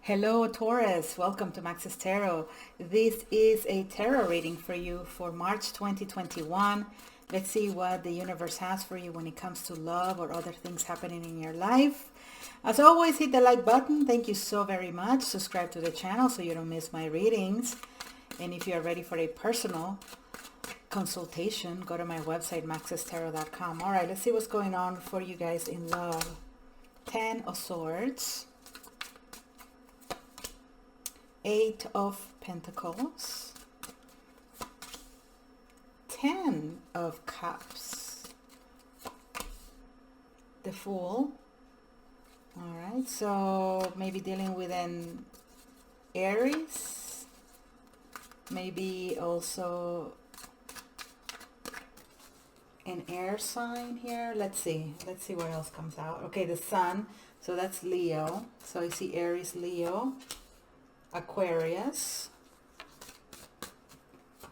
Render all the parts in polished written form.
Hello Taurus, welcome to Max's Tarot. This is a tarot reading for you for March 2021. Let's see what the universe has for you when it comes to love or other things happening in your life. As always, hit the like button. Thank you so very much. Subscribe to the channel so you don't miss my readings. And if you are ready for a personal consultation, go to my website, maxestarot.com. All right, let's see what's going on for you guys in love. 10 of Swords. 8 of Pentacles, 10 of Cups, the Fool. All right, so maybe dealing with an Aries, maybe also an air sign here. Let's see what else comes out. Okay, the Sun, so that's Leo. So I see Aries, Leo, Aquarius,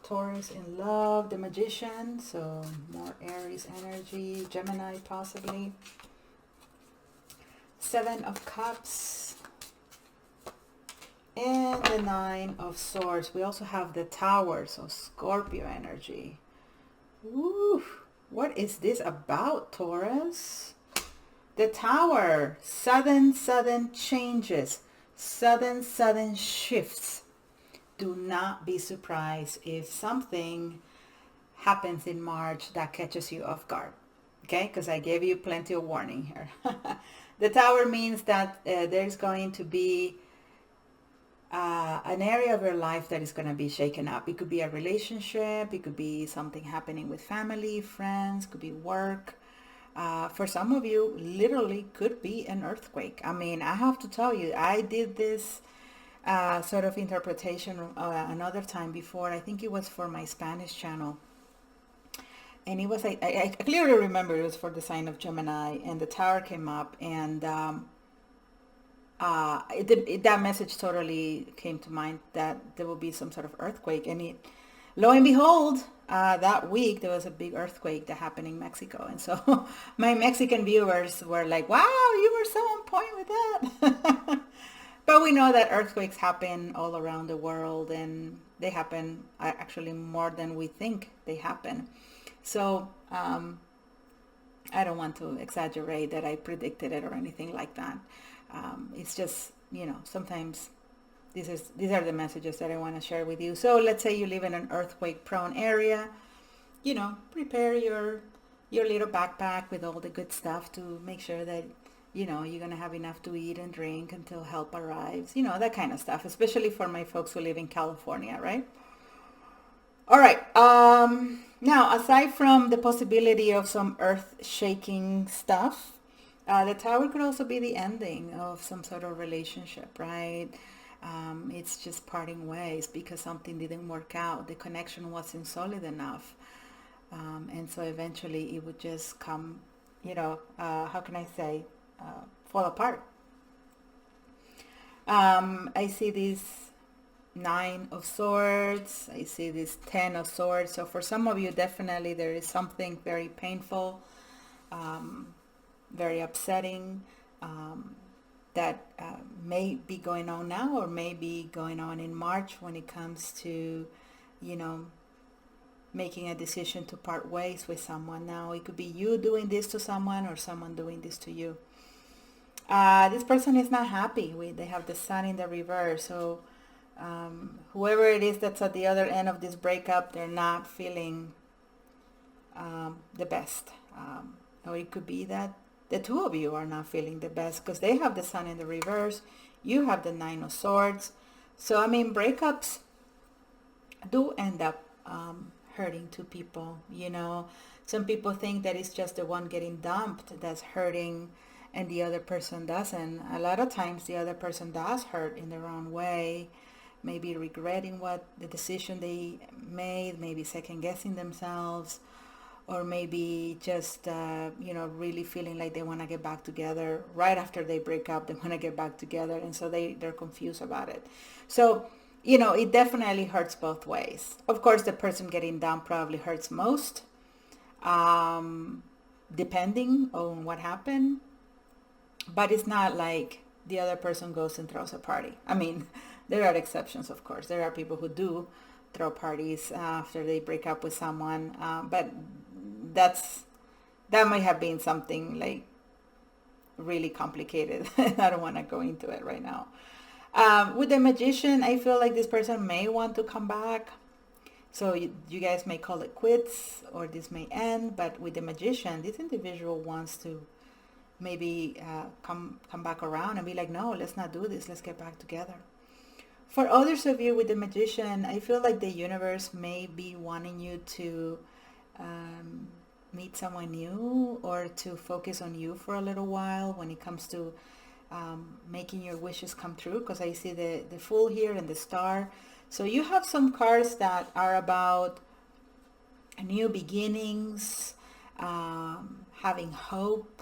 Taurus in love, the Magician, so more Aries energy, Gemini possibly, 7 of Cups, and the 9 of Swords. We also have the Tower, so Scorpio energy. Woo! What is this about, Taurus? The Tower, sudden changes. Sudden shifts. Do not be surprised if something happens in March that catches you off guard. Okay, because I gave you plenty of warning here. The Tower means that there's going to be an area of your life that is going to be shaken up. It could be a relationship. It could be something happening with family, friends. Could be work. For some of you, literally could be an earthquake. I mean, I have to tell you, I did this sort of interpretation another time before. I think it was for my Spanish channel. And it was, I clearly remember it was for the sign of Gemini, and the Tower came up, and that message totally came to mind that there will be some sort of earthquake. And lo and behold, that week there was a big earthquake that happened in Mexico, and so my Mexican viewers were like, wow, you were so on point with that. But we know that earthquakes happen all around the world, and they happen actually more than we think they happen. So I don't want to exaggerate that I predicted it or anything like that. It's just, sometimes these are the messages that I want to share with you. So let's say you live in an earthquake prone area, prepare your little backpack with all the good stuff to make sure that, you're going to have enough to eat and drink until help arrives, that kind of stuff, especially for my folks who live in California, right? All right. Now, aside from the possibility of some earth-shaking stuff, the Tower could also be the ending of some sort of relationship, right? It's just parting ways because something didn't work out. The connection wasn't solid enough. And so eventually it would just come, how can I say, fall apart. I see this 9 of Swords. I see this 10 of Swords. So for some of you, definitely there is something very painful, very upsetting, that may be going on now or may be going on in March when it comes to, making a decision to part ways with someone. Now, it could be you doing this to someone or someone doing this to you. This person is not happy. They have the Sun in the reverse. So whoever it is that's at the other end of this breakup, they're not feeling the best. Or it could be that the two of you are not feeling the best because they have the Sun in the reverse. You have the 9 of Swords. So, I mean, breakups do end up hurting two people. Some people think that it's just the one getting dumped that's hurting and the other person doesn't. A lot of times the other person does hurt in their own way, maybe regretting what the decision they made, maybe second guessing themselves, or maybe just, really feeling like they want to get back together. Right after they break up, they want to get back together. And so they're confused about it. So, it definitely hurts both ways. Of course, the person getting down probably hurts most, depending on what happened. But it's not like the other person goes and throws a party. I mean, there are exceptions, of course. There are people who do throw parties after they break up with someone, but that might have been something like really complicated. I don't want to go into it right now. With the Magician, I feel like this person may want to come back. So you guys may call it quits, or this may end. But with the Magician, this individual wants to maybe come back around and be like, no, let's not do this. Let's get back together. For others of you with the Magician, I feel like the universe may be wanting you to meet someone new, or to focus on you for a little while when it comes to making your wishes come true, because I see the Fool here and the Star. So you have some cards that are about new beginnings, having hope,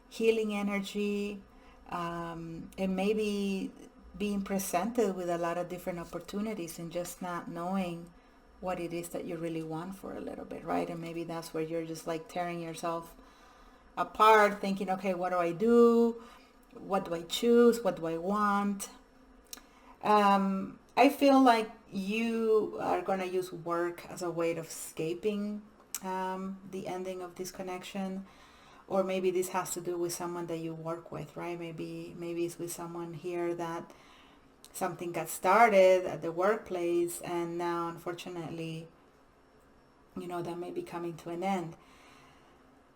healing energy, and maybe being presented with a lot of different opportunities and just not knowing what it is that you really want for a little bit, right? And maybe that's where you're just like tearing yourself apart, thinking, okay, what do I do? What do I choose? What do I want? I feel like you are going to use work as a way of escaping the ending of this connection. Or maybe this has to do with someone that you work with, right? Maybe it's with someone here that something got started at the workplace, and now unfortunately, that may be coming to an end.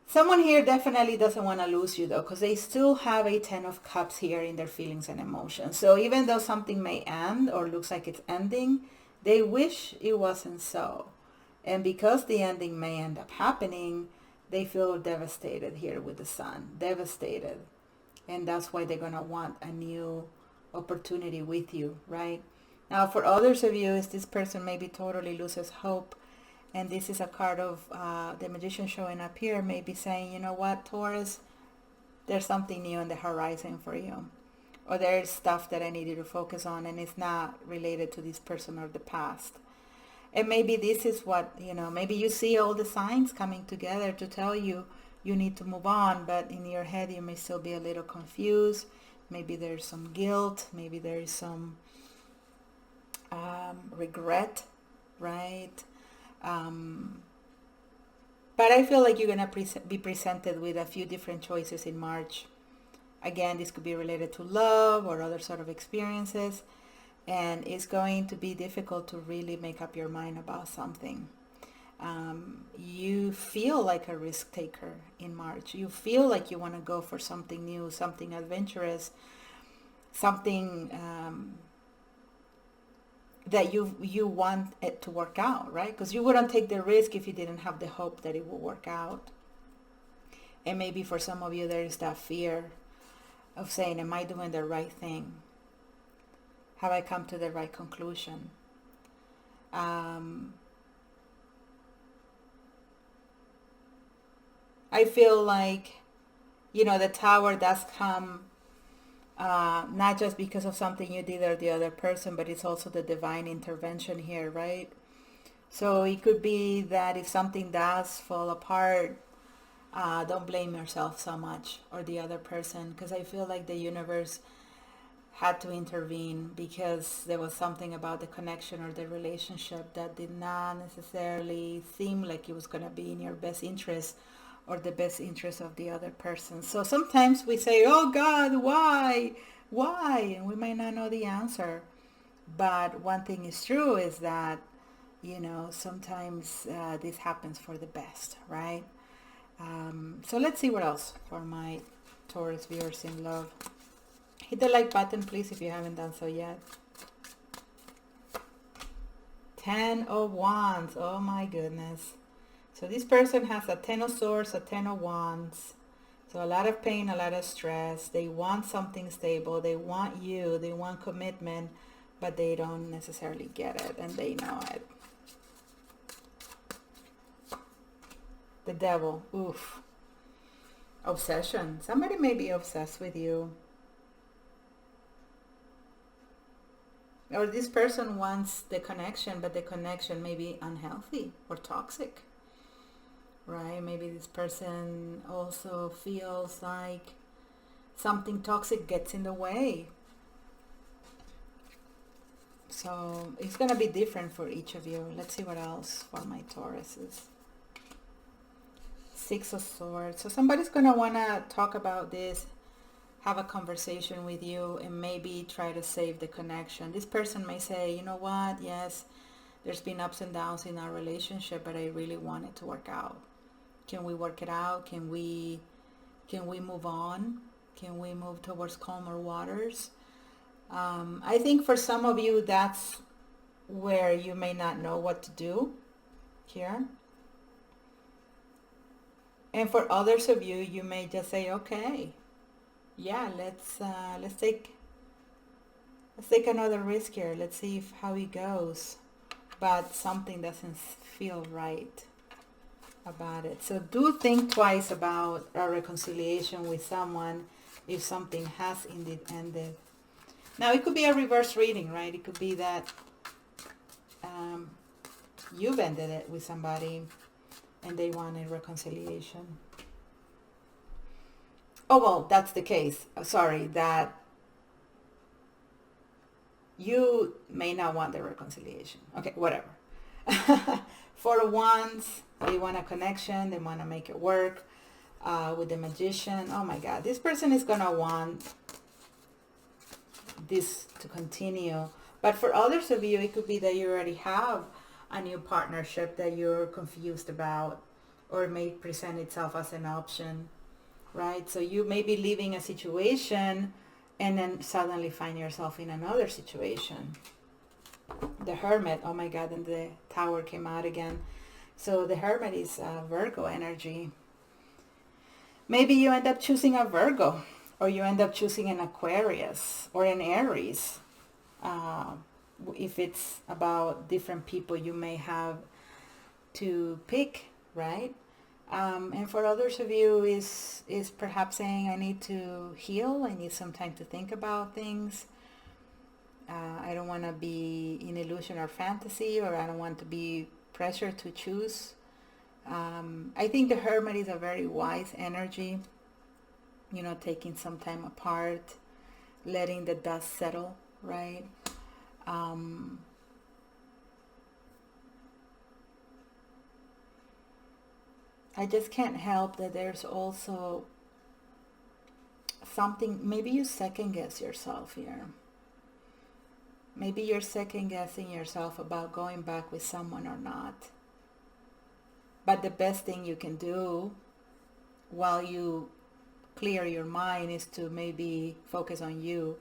Someone here definitely doesn't want to lose you though, because they still have a 10 of Cups here in their feelings and emotions. So even though something may end or looks like it's ending, they wish it wasn't so. And because the ending may end up happening, they feel devastated here with the Sun, devastated. And that's why they're going to want a new opportunity with you, right? Now, for others of you, is this person maybe totally loses hope. And this is a card of the Magician showing up here, maybe saying, you know what, Taurus, there's something new on the horizon for you. Or there's stuff that I need you to focus on, and it's not related to this person or the past. And maybe this is what, maybe you see all the signs coming together to tell you you need to move on, but in your head you may still be a little confused. Maybe there's some guilt, maybe there is some regret, right? But I feel like you're going to be presented with a few different choices in March. Again, this could be related to love or other sort of experiences. And it's going to be difficult to really make up your mind about something. You feel like a risk taker in March. You feel like you want to go for something new, something adventurous, something that you want it to work out, right? Because you wouldn't take the risk if you didn't have the hope that it will work out. And maybe for some of you there is that fear of saying, am I doing the right thing? Have I come to the right conclusion? I feel like, the Tower does come not just because of something you did or the other person, but it's also the divine intervention here, right? So it could be that if something does fall apart, don't blame yourself so much or the other person, because I feel like the universe had to intervene because there was something about the connection or the relationship that did not necessarily seem like it was going to be in your best interest or the best interest of the other person. So sometimes we say, oh God, why? And we might not know the answer. But one thing is true is that, sometimes this happens for the best, right? So let's see what else for my Taurus viewers in love. Hit the like button, please, if you haven't done so yet. 10 of Wands. Oh my goodness. So this person has a 10 of Swords, a 10 of Wands. So a lot of pain, a lot of stress. They want something stable. They want you. They want commitment, but they don't necessarily get it, and they know it. The Devil. Oof. Obsession. Somebody may be obsessed with you. Or this person wants the connection, but the connection may be unhealthy or toxic, right? Maybe this person also feels like something toxic gets in the way. So it's going to be different for each of you. Let's see what else for my Tauruses. Six of Swords. So somebody's going to want to talk about this, have a conversation with you, and maybe try to save the connection. This person may say, you know what, yes, there's been ups and downs in our relationship, but I really want it to work out. Can we work it out? Can we move on? Can we move towards calmer waters? I think for some of you, that's where you may not know what to do here. And for others of you, you may just say, okay, yeah, let's take another risk here. Let's see how it goes. But something doesn't feel right about it. So do think twice about a reconciliation with someone if something has indeed ended. Now, it could be a reverse reading, right? It could be that you've ended it with somebody and they wanted reconciliation. Oh, well, that's the case. Sorry, that you may not want the reconciliation. Okay, whatever. For Wands, they want a connection. They want to make it work. With the Magician, oh my God, this person is going to want this to continue. But for others of you, it could be that you already have a new partnership that you're confused about, or may present itself as an option, right? So you may be leaving a situation and then suddenly find yourself in another situation. The Hermit, oh my God, and the Tower came out again. So the Hermit is Virgo energy. Maybe you end up choosing a Virgo, or you end up choosing an Aquarius or an Aries. If it's about different people, you may have to pick, right? And for others of you, is perhaps saying, I need to heal. I need some time to think about things. I don't want to be in illusion or fantasy, or I don't want to be pressured to choose. I think the Hermit is a very wise energy. You know, taking some time apart, letting the dust settle, right? I just can't help that there's also something, maybe you second guess yourself here. Maybe you're second guessing yourself about going back with someone or not. But the best thing you can do while you clear your mind is to maybe focus on you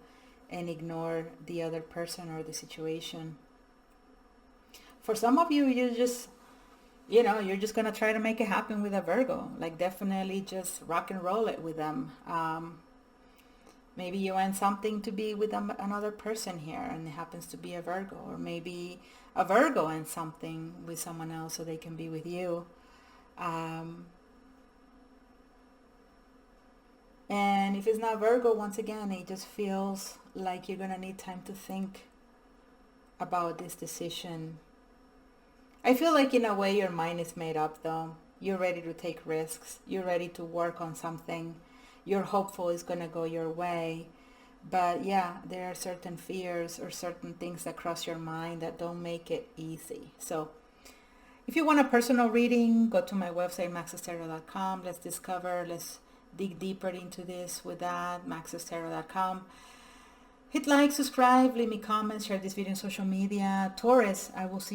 and ignore the other person or the situation. For some of you, you're just going to try to make it happen with a Virgo. Like, definitely just rock and roll it with them. Maybe you want something to be with another person here, and it happens to be a Virgo. Or maybe a Virgo and something with someone else so they can be with you. And if it's not Virgo, once again, it just feels like you're going to need time to think about this decision. I feel like in a way your mind is made up, though. You're ready to take risks. You're ready to work on something. You're hopeful it's going to go your way. But yeah, there are certain fears or certain things that cross your mind that don't make it easy. So if you want a personal reading, go to my website, maxestarot.com. Let's dig deeper into this with that, maxestarot.com. Hit like, subscribe, leave me comments, share this video on social media. Taurus, I will see you